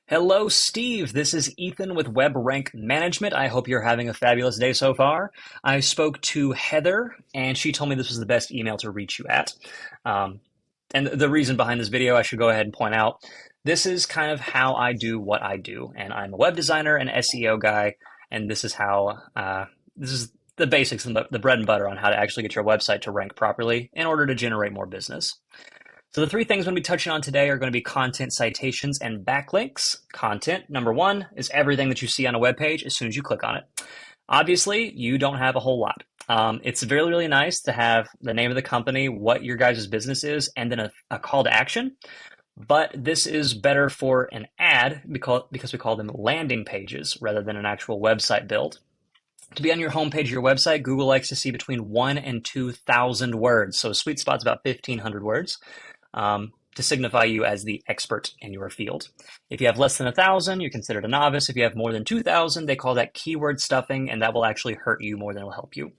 Hello, Steve. This is Ethan with Web Rank Management. I hope you're having a fabulous day so far. I spoke to Heather, and she told me this was the best email to reach you at. Um, and the reason behind this video, I should go ahead and point out, this is kind of how I do what I do. And I'm a web designer and SEO guy, and this is how, this is the basics and the bread and butter on how to actually get your website to rank properly in order to generate more business. So the three things I'm going to be touching on today are going to be content, citations, and backlinks. Content, number one, is everything that you see on a web page as soon as you click on it. Obviously, you don't have a whole lot. It's really, really nice to have the name of the company, what your guys' business is, and then a call to action. But this is better for an ad because we call them landing pages rather than an actual website build. To be on your homepage of your website, Google likes to see between 1 and 2,000 words. So a sweet spot's about 1,500 words. To signify you as the expert in your field. If you have less than 1,000, you're considered a novice. If you have more than 2,000, they call that keyword stuffing, and that will actually hurt you more than it will help you.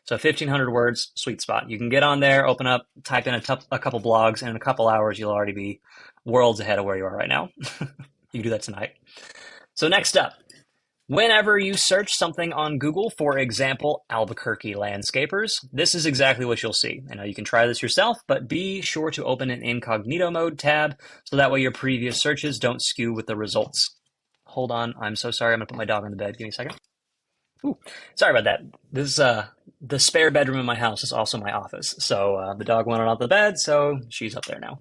So 1,500 words, sweet spot. You can get on there, open up, type in a couple blogs, and in a couple hours, you'll already be worlds ahead of where you are right now. You can do that tonight. So next up, whenever you search something on Google, for example, Albuquerque landscapers, this is exactly what you'll see. I know you can try this yourself, but be sure to open an incognito mode tab so that way your previous searches don't skew with the results. Hold on, I'm so sorry. I'm gonna put my dog on the bed. Give me a second. Ooh, sorry about that. This the spare bedroom in my house is also my office. So the dog went on the bed, so she's up there now.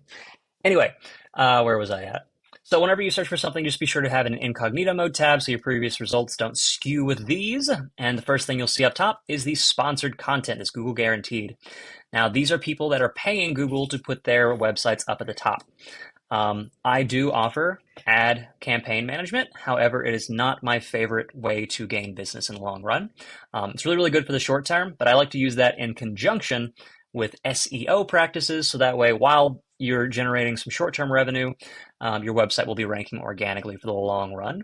Anyway, where was I at? So whenever you search for something, just be sure to have an incognito mode tab so your previous results don't skew with these. And the first thing you'll see up top is the sponsored content. It's Google guaranteed. Now, these are people that are paying Google to put their websites up at the top. I do offer ad campaign management. However, it is not my favorite way to gain business in the long run. It's really, really good for the short term, but I like to use that in conjunction with SEO practices. So that way, while you're generating some short-term revenue, your website will be ranking organically for the long run.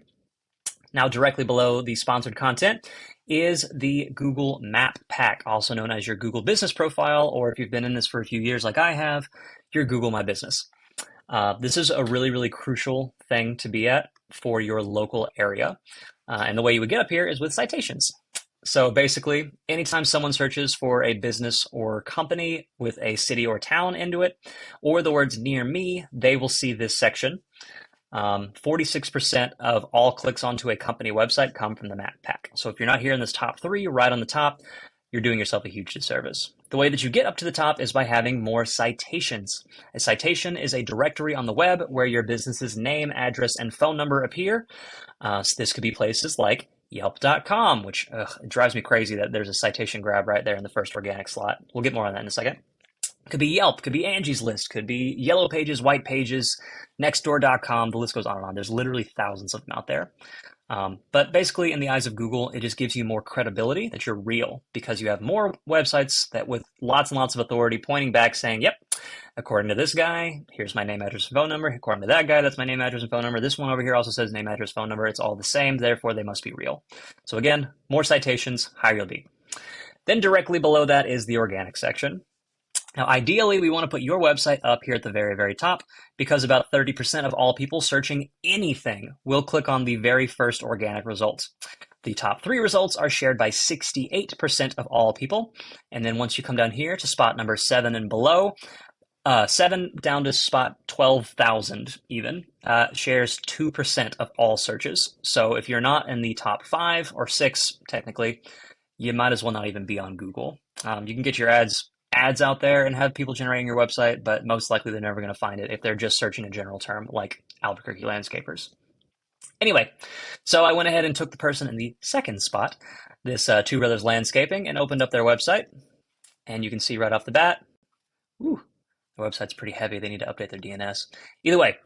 Now, directly below the sponsored content is the Google Map Pack, also known as your Google Business Profile, or if you've been in this for a few years like I have, your Google My Business. This is a really, really crucial thing to be at for your local area. And the way you would get up here is with citations. So basically, anytime someone searches for a business or company with a city or town into it, or the words near me, they will see this section. 46% of all clicks onto a company website come from the map pack. So if you're not here in this top three, right on the top, you're doing yourself a huge disservice. The way that you get up to the top is by having more citations. A citation is a directory on the web where your business's name, address, and phone number appear. So this could be places like Yelp.com, which it drives me crazy that there's a citation grab right there in the first organic slot. We'll get more on that in a second. Could be Yelp, could be Angie's List, could be Yellow Pages, White Pages, Nextdoor.com. The list goes on and on. There's literally thousands of them out there. But basically, in the eyes of Google, it just gives you more credibility that you're real because you have more websites that with lots and lots of authority pointing back saying, yep, according to this guy, here's my name, address, and phone number. According to that guy, that's my name, address, and phone number. This one over here also says name, address, phone number. It's all the same. Therefore, they must be real. So again, more citations, higher you'll be. Then directly below that is the organic section. Now, ideally, we want to put your website up here at the very, very top because about 30% of all people searching anything will click on the very first organic results. The top three results are shared by 68% of all people. And then once you come down here to spot number 7 and below, 7 down to spot 12,000 even, shares 2% of all searches. So if you're not in the top 5 or 6, technically, you might as well not even be on Google. You can get your ads out there and have people generating your website, but most likely they're never going to find it if they're just searching a general term like Albuquerque landscapers. Anyway, so I went ahead and took the person in the second spot, this Two Brothers Landscaping, and opened up their website. And you can see right off the bat, the website's pretty heavy. They need to update their DNS. Either way,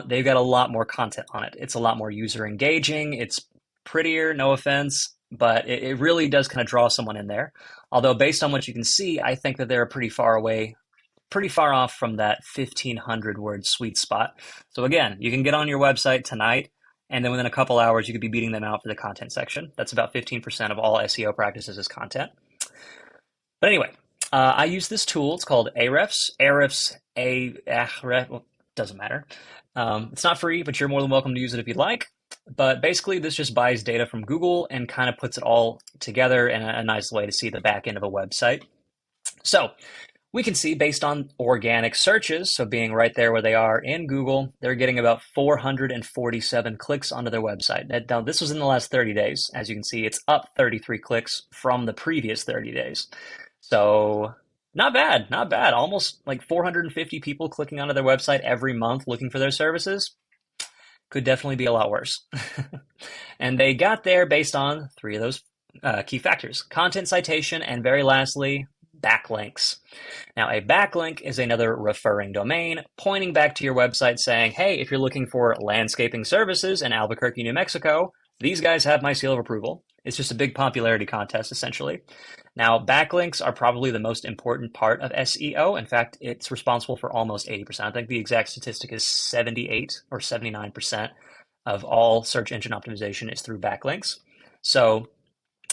they've got a lot more content on it. It's a lot more user engaging. It's prettier, no offense, but it really does kind of draw someone in there. Although based on what you can see, I think that they're pretty far off from that 1,500 word sweet spot. So again, you can get on your website tonight, and then within a couple hours, you could be beating them out for the content section. That's about 15% of all SEO practices is content. But anyway, I use this tool. It's called Ahrefs. Ahrefs, doesn't matter. It's not free, but you're more than welcome to use it if you'd like. But basically, this just buys data from Google and kind of puts it all together in a nice way to see the back end of a website. So we can see based on organic searches, so being right there where they are in Google, they're getting about 447 clicks onto their website. Now, this was in the last 30 days. As you can see, it's up 33 clicks from the previous 30 days. So not bad, not bad. Almost like 450 people clicking onto their website every month looking for their services. Could definitely be a lot worse. And they got there based on three of those key factors: content citation, and very lastly, backlinks. Now, a backlink is another referring domain pointing back to your website saying, hey, if you're looking for landscaping services in Albuquerque, New Mexico, these guys have my seal of approval. It's just a big popularity contest, essentially. Now, backlinks are probably the most important part of SEO. In fact, it's responsible for almost 80%. I think the exact statistic is 78 or 79% of all search engine optimization is through backlinks. So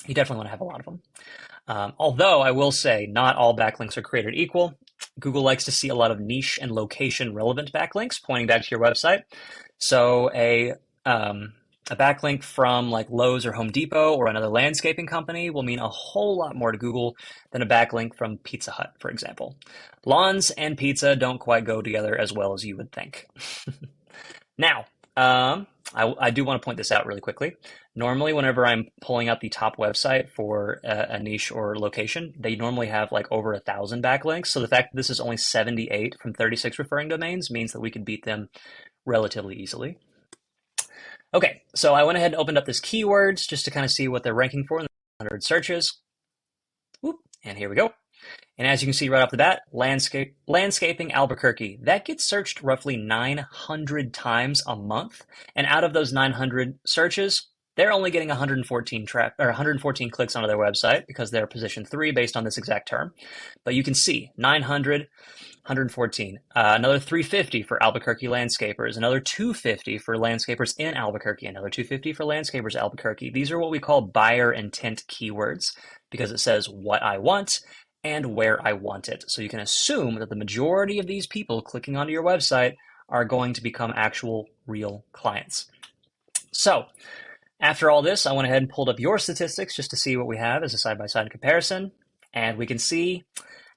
you definitely want to have a lot of them. Although I will say not all backlinks are created equal. Google likes to see a lot of niche and location relevant backlinks pointing back to your website. So a backlink from like Lowe's or Home Depot or another landscaping company will mean a whole lot more to Google than a backlink from Pizza Hut, for example. Lawns and pizza don't quite go together as well as you would think. Now, I do want to point this out really quickly. Normally, whenever I'm pulling out the top website for a niche or location, they normally have like over 1,000 backlinks. So the fact that this is only 78 from 36 referring domains means that we could beat them relatively easily. Okay, so I went ahead and opened up this keywords just to kind of see what they're ranking for in the 100 searches. Whoop, and here we go. And as you can see right off the bat, landscaping Albuquerque, that gets searched roughly 900 times a month. And out of those 900 searches, they're only getting 114 clicks onto their website because they're position 3 based on this exact term. But you can see 900, 114, another 350 for Albuquerque landscapers, another 250 for landscapers in Albuquerque, another 250 for landscapers Albuquerque. These are what we call buyer intent keywords because it says what I want and where I want it. So you can assume that the majority of these people clicking onto your website are going to become actual real clients. So after all this, I went ahead and pulled up your statistics just to see what we have as a side-by-side comparison. And we can see,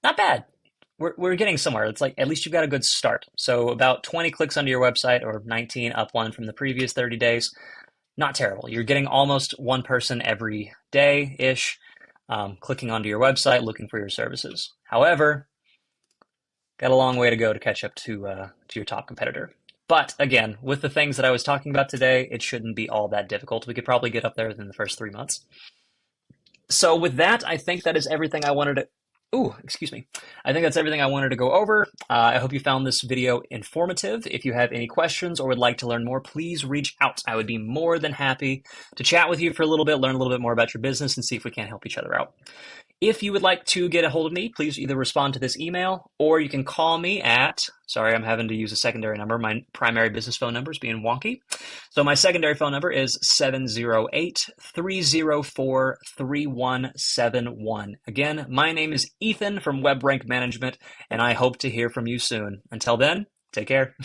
not bad. We're getting somewhere. It's like, at least you've got a good start. So about 20 clicks onto your website, or 19, up one from the previous 30 days. Not terrible. You're getting almost one person every day-ish clicking onto your website, looking for your services. However, got a long way to go to catch up to your top competitor. But again, with the things that I was talking about today, it shouldn't be all that difficult. We could probably get up there within the first 3 months. So with that, I think that is everything I wanted to... I think that's everything I wanted to go over. I hope you found this video informative. If you have any questions or would like to learn more, please reach out. I would be more than happy to chat with you for a little bit, learn a little bit more about your business, and see if we can't help each other out. If you would like to get a hold of me, please either respond to this email or you can call me at, sorry, I'm having to use a secondary number. My primary business phone number is being wonky. So my secondary phone number is 708-304-3171. Again, my name is Ethan from WebRank Management, and I hope to hear from you soon. Until then, take care.